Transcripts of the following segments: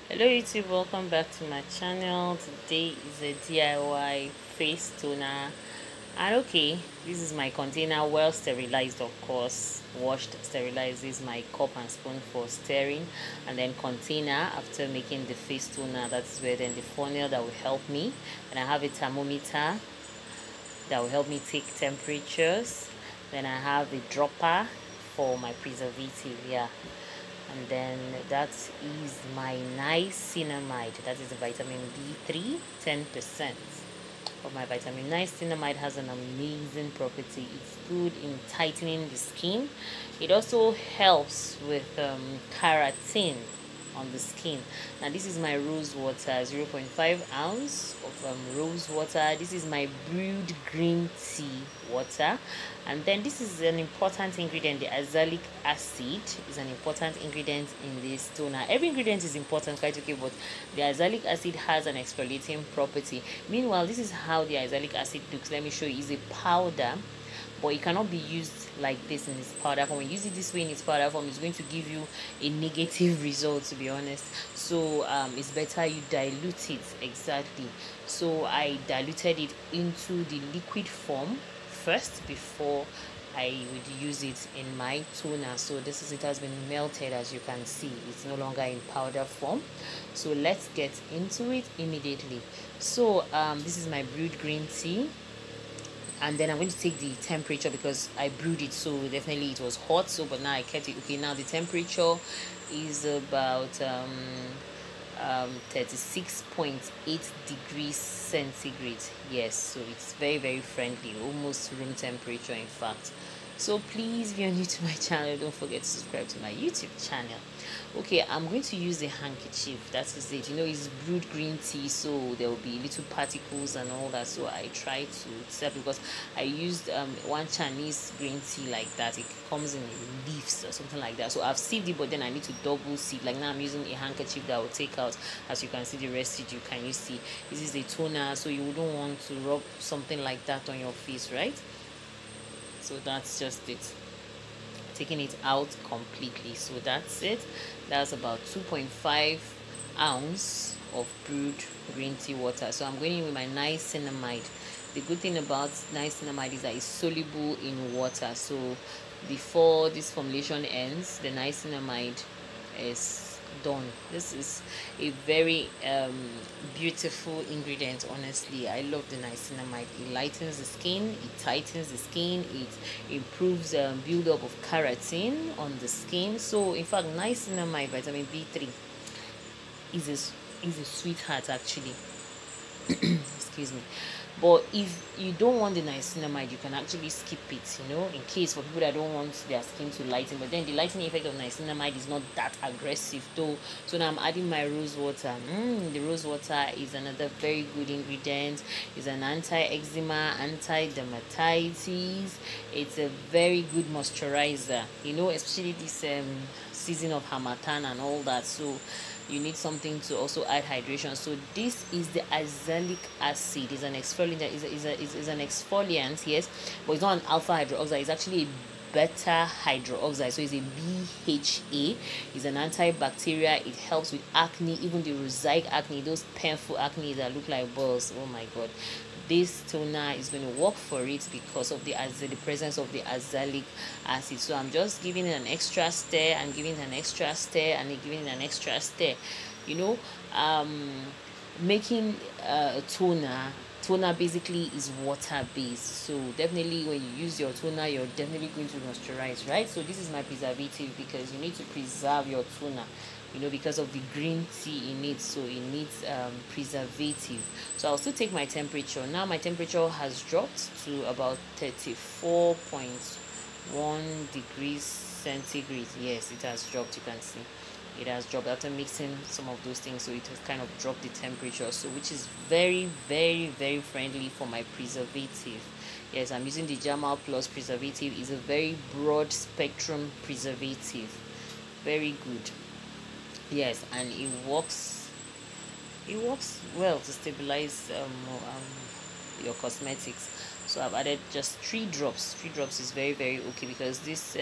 Hello YouTube, welcome back to my channel. Today is a DIY face toner, and okay, this is my container, well sterilized, of course, washed, sterilized. This is my cup and spoon for stirring, and then container after making the face toner. That's where then the funnel that will help me, and I have a thermometer that will help me take temperatures. Then I have a dropper for my preservative, yeah. And then that is my niacinamide, that is the vitamin D3, 10% of my vitamin. Niacinamide has an amazing property. It's good in tightening the skin. It also helps with keratin on the skin. Now this is my rose water, 0.5 ounce of rose water. This is my brewed green tea water, and then this is an important ingredient. The Azelic Acid is an important ingredient in this toner. Every ingredient is important, quite okay, but the Azelic Acid has an exfoliating property. Meanwhile, this is how the Azelic Acid looks. Let me show you. It's a powder, but it cannot be used like this in its powder form. When you use it this way in its powder form, it's going to give you a negative result, to be honest. So it's better you dilute it. Exactly. So I diluted it into the liquid form first before I would use it in my toner. So this is, it has been melted, as you can see. It's no longer in powder form. So let's get into it immediately. So this is my brewed green tea, and then I'm going to take the temperature because I brewed it, so definitely it was hot. So but now I kept it. Okay, now the temperature is about 36.8 degrees centigrade. Yes, so it's very friendly, almost room temperature, in fact. So please, if you're new to my channel, don't forget to subscribe to my YouTube channel. Okay, I'm going to use a handkerchief. That is it. You know, it's brewed green tea, so there will be little particles and all that. So I try to set, because I used one Chinese green tea like that. It comes in leaves or something like that. So I've sieved it, but then I need to double sieve. Like now I'm using a handkerchief that will take out, as you can see, the residue. Can you see? This is a toner, so you wouldn't want to rub something like that on your face, right? So that's just it, taking it out completely. So that's it. That's about 2.5 ounce of brewed green tea water. So I'm going in with my niacinamide. The good thing about niacinamide is that it's soluble in water, so before this formulation ends, the niacinamide is done. This is a very beautiful ingredient. Honestly, I love the niacinamide. It lightens the skin, it tightens the skin, it improves build up of keratin on the skin. So in fact, niacinamide, vitamin B3, is a sweetheart actually. Excuse me. But if you don't want the niacinamide, you can actually skip it, you know, in case for people that don't want their skin to lighten. But then the lightening effect of niacinamide is not that aggressive though. So now I'm adding my rose water. The rose water is another very good ingredient. It's an anti-eczema, anti-dermatitis. It's a very good moisturizer, you know, especially this season of harmattan and all that. So you need something to also add hydration. So this is the Azelic Acid. It's an exfoliant. Is an exfoliant, yes, but it's not an alpha hydroxide. It's actually a beta hydroxide. So it's a BHA. It's an antibacterial. It helps with acne, even the rosaic acne, those painful acne that look like balls. Oh my god, this toner is going to work for it because of the presence of the azelaic acid. So I'm just giving it an extra stir and giving it an extra stir and giving it an extra stir, you know. Making a toner basically is water based, so definitely when you use your toner, you're definitely going to moisturize, right? So this is my preservative, because you need to preserve your toner, you know, because of the green tea in it, so it needs preservative. So I'll still take my temperature. Now my temperature has dropped to about 34.1 degrees centigrade. Yes, it has dropped. You can see it has dropped after mixing some of those things, so it has kind of dropped the temperature, so which is very friendly for my preservative. Yes, I'm using the Jamal Plus preservative. Is a very broad spectrum preservative, very good. Yes, and it works well to stabilize your cosmetics. So I've added just 3 drops. 3 drops is very, very okay, because this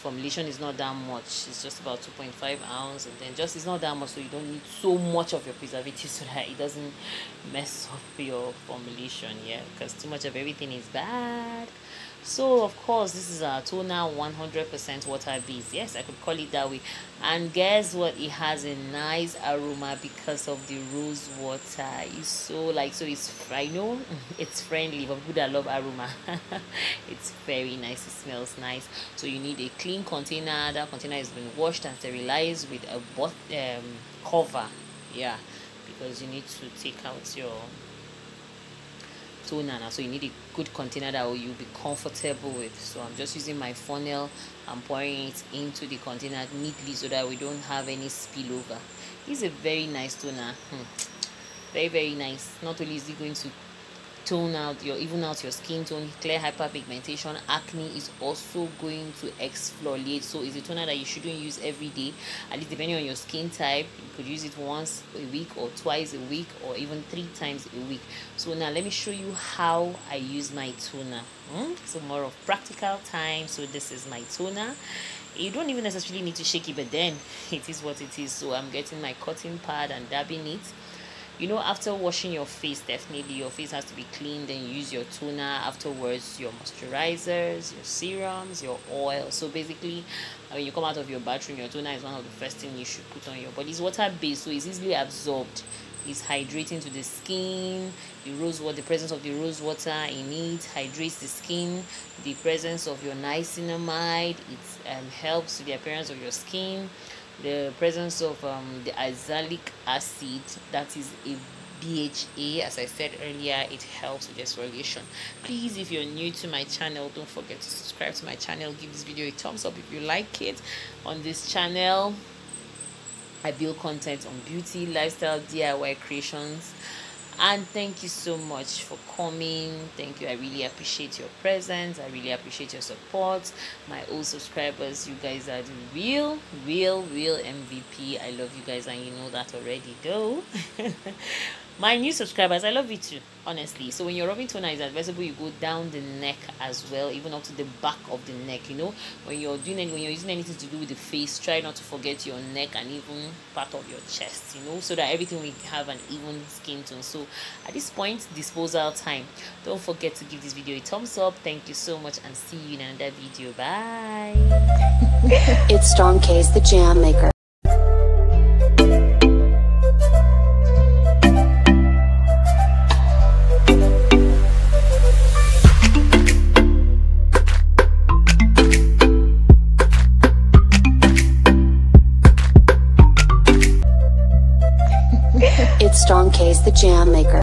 formulation is not that much. It's just about 2.5 ounce, and then just, it's not that much, so you don't need so much of your preservative so that it doesn't mess up your formulation. Yeah, because too much of everything is bad. So of course, this is a toner, 100% water based. Yes, I could call it that way. And guess what, it has a nice aroma because of the rose water. It's so like, so it's, I know it's friendly for people that love aroma. It's very nice, it smells nice. So you need a clean container. That container has been washed and sterilized with a cover. Yeah, because you need to take out your toner now, so you need a good container that you'll be comfortable with. So I'm just using my funnel. I'm pouring it into the container neatly so that we don't have any spillover. This is a very nice toner. Very, very nice. Not only is it going to tone out your, even out your skin tone, clear hyperpigmentation, acne, is also going to exfoliate. So it's a toner that you shouldn't use every day. At least depending on your skin type, you could use it once a week or twice a week or even 3 times a week. So now let me show you how I use my toner. So more of practical time. So this is my toner. You don't even necessarily need to shake it, but then it is what it is. So I'm getting my cotton pad and dabbing it. You know, after washing your face, definitely your face has to be clean. Then you use your toner. Afterwards, your moisturizers, your serums, your oil. So basically, when you come out of your bathroom, your toner is one of the first things you should put on your body. It's water based, so it's easily absorbed. It's hydrating to the skin. The rose water, the presence of the rose water in it hydrates the skin. The presence of your niacinamide, it helps with the appearance of your skin. The presence of the Azelic Acid, that is a BHA, as I said earlier, it helps with exfoliation. Please, if you're new to my channel, don't forget to subscribe to my channel. Give this video a thumbs up if you like it. On this channel, I build content on beauty, lifestyle, DIY creations. And thank you so much for coming. Thank you. I really appreciate your presence. I really appreciate your support. My old subscribers, you guys are the real MVP. I love you guys, and you know that already though. My new subscribers, I love you too, honestly. So when you're rubbing toner, it's advisable you go down the neck as well, even up to the back of the neck. You know, when you're using anything to do with the face, try not to forget your neck and even part of your chest, you know, so that everything will have an even skin tone. So at this point, disposal time. Don't forget to give this video a thumbs up. Thank you so much, and see you in another video. Bye. It's Storm K's the Jam Maker. It's Storm K's the Jam Maker.